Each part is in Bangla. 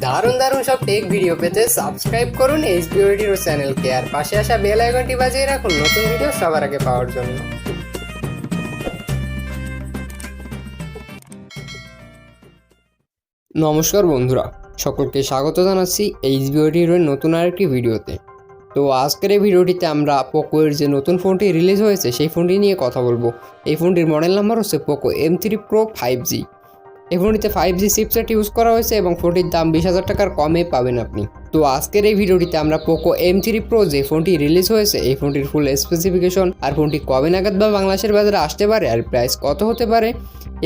দারুণ দারুণ সব টেক ভিডিও পেতে সাবস্ক্রাইব করুন STEY চ্যানেলকে আর পাশে আসা বেল আইকনটি বাজিয়ে রাখুন নতুন ভিডিও সবার আগে পাওয়ার জন্য। নমস্কার বন্ধুরা, সকলকে স্বাগত জানাচ্ছি STEY নতুন আরেকটি ভিডিওতে। তো আজকের এই ভিডিওটিতে আমরা পোকোর যে নতুন ফোনটি রিলিজ হয়েছে সেই ফোনটি নিয়ে কথা বলবো। এই ফোনটির মডেল নাম্বার হচ্ছে পোকো M3 Pro 5G। এই ফোনটিতে 5G চিপসেট ইউজ করা হয়েছে এবং ফোনটির দাম 20,000 টাকার কমে পাবেন আপনি। তো আজকের এই ভিডিওটিতে আমরা পোকো M3 Pro যে ফোনটি রিলিজ হয়েছে এই ফোনটির ফুল স্পেসিফিকেশন আর ফোনটি কবে নাগাদ বা বাংলাদেশের বাজারে আসতে পারে আর প্রাইস কত হতে পারে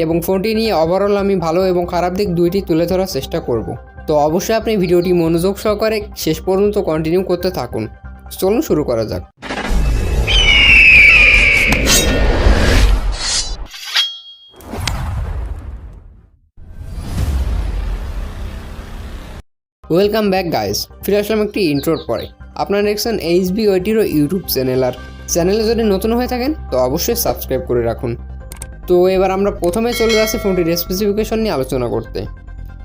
এবং ফোনটি নিয়ে ওভারঅল আমি ভালো এবং খারাপ দিক দুইটি তুলে ধরার চেষ্টা করব। তো অবশ্যই আপনি ভিডিওটি মনোযোগ সহকারে শেষ পর্যন্ত কন্টিনিউ করতে থাকুন। চলুন শুরু করা যাক। ওয়েলকাম ব্যাক গাইস, ফিরে আসলাম একটি ইন্ট্রোর পরে। আপনারা দেখছেন STEY ইউটিউব চ্যানেল, আর চ্যানেলে যদি নতুন হয়ে থাকেন তো অবশ্যই সাবস্ক্রাইব করে রাখুন। তো এবার আমরা প্রথমে চলে যাচ্ছি ফোনটির স্পেসিফিকেশন নিয়ে আলোচনা করতে।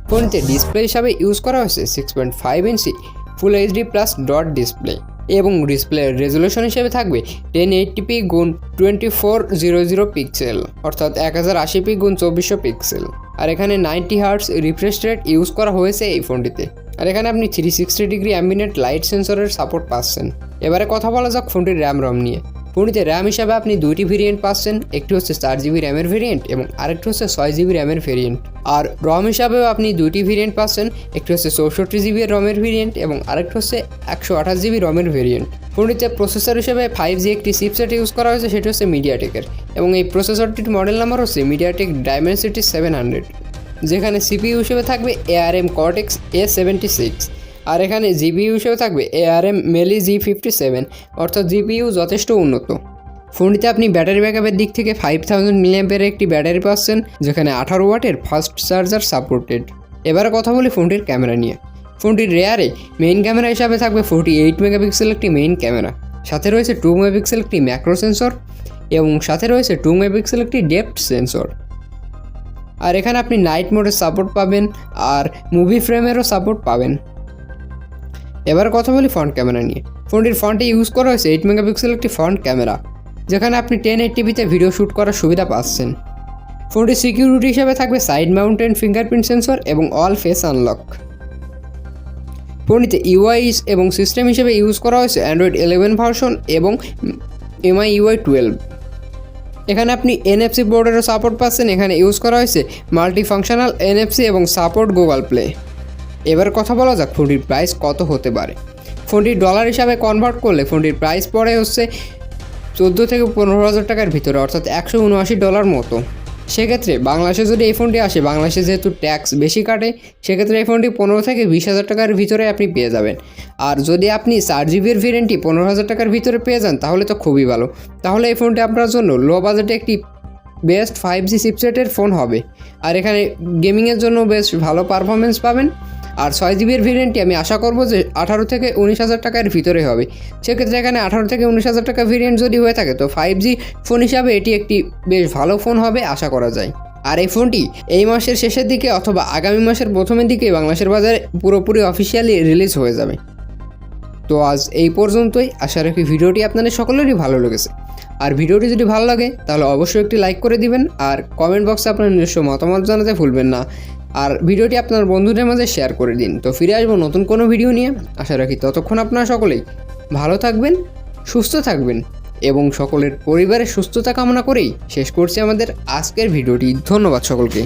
ফোনটিতে ডিসপ্লে হিসাবে ইউজ করা হয়েছে 6.5 ইঞ্চি ফুল HD প্লাস ডট ডিসপ্লে এবং ডিসপ্লের রেজলিউশন হিসেবে থাকবে 1080p গুণ 2400 পিক্সেল অর্থাৎ 1080p গুণ 2400 পিক্সেল। আর এখানে 90 হার্টজ রিফ্রেশ রেট ইউজ করা হয়েছে এই ফোনটিতে। আর এখানে আপনি 360 ডিগ্রি অ্যাম্বিয়েন্ট লাইট সেন্সরের সাপোর্ট পাচ্ছেন। এবারে কথা বলা যাক ফোনটির র্যাম রম নিয়ে। ফোনটিতে র্যাম হিসাবে আপনি দুইটি ভেরিয়েন্ট পাচ্ছেন, একটি হচ্ছে 4GB র্যামের ভেরিয়েন্ট এবং আরেকটি হচ্ছে 6GB র্যামের ভেরিয়েন্ট। আর রম হিসাবেও আপনি দুইটি ভেরিয়েন্ট পাচ্ছেন, একটি হচ্ছে 64GB রমের ভেরিয়েন্ট এবং আরেকটি হচ্ছে 128GB রমের ভেরিয়েন্ট। ফোনটিতে প্রসেসর হিসেবে 5G একটি চিপসেট ইউজ করা হয়েছে, সেটি হচ্ছে মিডিয়াটেকের এবং এই প্রসেসরটির মডেল নাম্বার হচ্ছে মিডিয়াটেক ডাইমেনসিটি 700, যেখানে CPU হিসেবে থাকবে ARM Cortex A76 আর এখানে GPU হিসেবে থাকবে ARM Mali G57 অর্থাৎ GPU যথেষ্ট উন্নত। ফোনটিতে আপনি ব্যাটারি ব্যাকআপের দিক থেকে 5000 mAh একটি ব্যাটারি পাচ্ছেন, যেখানে 18 ওয়াটের ফাস্ট চার্জার সাপোর্টেড। এবারে কথা বলি ফোনটির ক্যামেরা নিয়ে। ফোনটির রেয়ারে মেইন ক্যামেরা হিসাবে থাকবে 48 মেগাপিক্সেল একটি মেইন ক্যামেরা, সাথে রয়েছে 2 মেগাপিক্সেল একটি ম্যাক্রো সেন্সর এবং সাথে রয়েছে 2 মেগাপিক্সেল একটি ডেপথ সেন্সর। আর এখানে আপনি নাইট মোডের সাপোর্ট পাবেন আর মুভি ফ্রেমেরও সাপোর্ট পাবেন। এবার কথা বলি ফ্রন্ট ক্যামেরা নিয়ে। ফোনটির ফ্রন্টে ইউজ করা হয়েছে 8 মেগাপিক্সেল একটি ফ্রন্ট ক্যামেরা, যেখানে আপনি 1080pতে ভিডিও শ্যুট করার সুবিধা পাচ্ছেন। ফোনটির সিকিউরিটি হিসেবে থাকবে সাইড মাউন্টেন ফিঙ্গারপ্রিন্ট সেন্সর এবং অল ফেস আনলক। ফোনটিতে UI এবং সিস্টেম হিসেবে ইউজ করা হয়েছে Android 11 ভার্সন এবং MIUI 12। এখানে আপনি NFC বোর্ডেরও সাপোর্ট পাচ্ছেন। এখানে ইউজ করা হয়েছে মাল্টিফাংশনাল NFC এবং সাপোর্ট গুগল প্লে। এবার কথা বলা যাক ফোনটির প্রাইস কত হতে পারে। ফোনটির ডলার হিসাবে কনভার্ট করলে ফোনটির প্রাইস পড়ে হচ্ছে 14 থেকে 15,000 টাকার ভিতরে অর্থাৎ $179 মতো। সেক্ষেত্রে বাংলাদেশে যদি এই ফোনটি আসে, বাংলাদেশে যেহেতু ট্যাক্স বেশি কাটে, সেক্ষেত্রে এই ফোনটি 15 থেকে 20,000 টাকার ভিতরে আপনি পেয়ে যাবেন। আর যদি আপনি 4GB ভেরিয়েন্টটি 15,000 টাকার ভিতরে পেয়ে যান তাহলে তো খুবই ভালো। তাহলে এই ফোনটি আপনার জন্য লো বাজেটে একটি বেস্ট 5G চিপসেটের ফোন হবে। আর এখানে গেমিংয়ের জন্য বেশ ভালো পারফরমেন্স পাবেন। আর 6GB ভেরিয়েন্টটি আমি আশা করব যে 18 থেকে 19,000 টাকার ভিতরে হবে। সেক্ষেত্রে এখানে 18 থেকে 19,000 টাকা ভেরিয়েন্ট যদি হয়ে থাকে তো 5G ফোন হিসাবে এটি একটি বেশ ভালো ফোন হবে আশা করা যায়। আর এই ফোনটি এই মাসের শেষের দিকে অথবা আগামী মাসের প্রথমের দিকে বাংলাদেশের বাজারে পুরোপুরি অফিসিয়ালি রিলিজ হয়ে যাবে। তো আজ এই পর্যন্তই। আশা রাখি ভিডিওটি আপনাদের সকলেরই ভালো লেগেছে। আর ভিডিওটি যদি ভালো লাগে তাহলে অবশ্যই একটি লাইক করে দিবেন আর কমেন্ট বক্সে আপনার নিজস্ব মতামত জানাতে ভুলবেন না। আর ভিডিওটি আপনার বন্ধুদের মাঝে শেয়ার করে দিন। তো ফিরে আসবো নতুন কোনো ভিডিও নিয়ে। আশা রাখি ততক্ষণ আপনারা সকলেই ভালো থাকবেন, সুস্থ থাকবেন এবং সকলের পরিবারের সুস্থতা কামনা করেই শেষ করছি আমাদের আজকের ভিডিওটি। ধন্যবাদ সকলকে।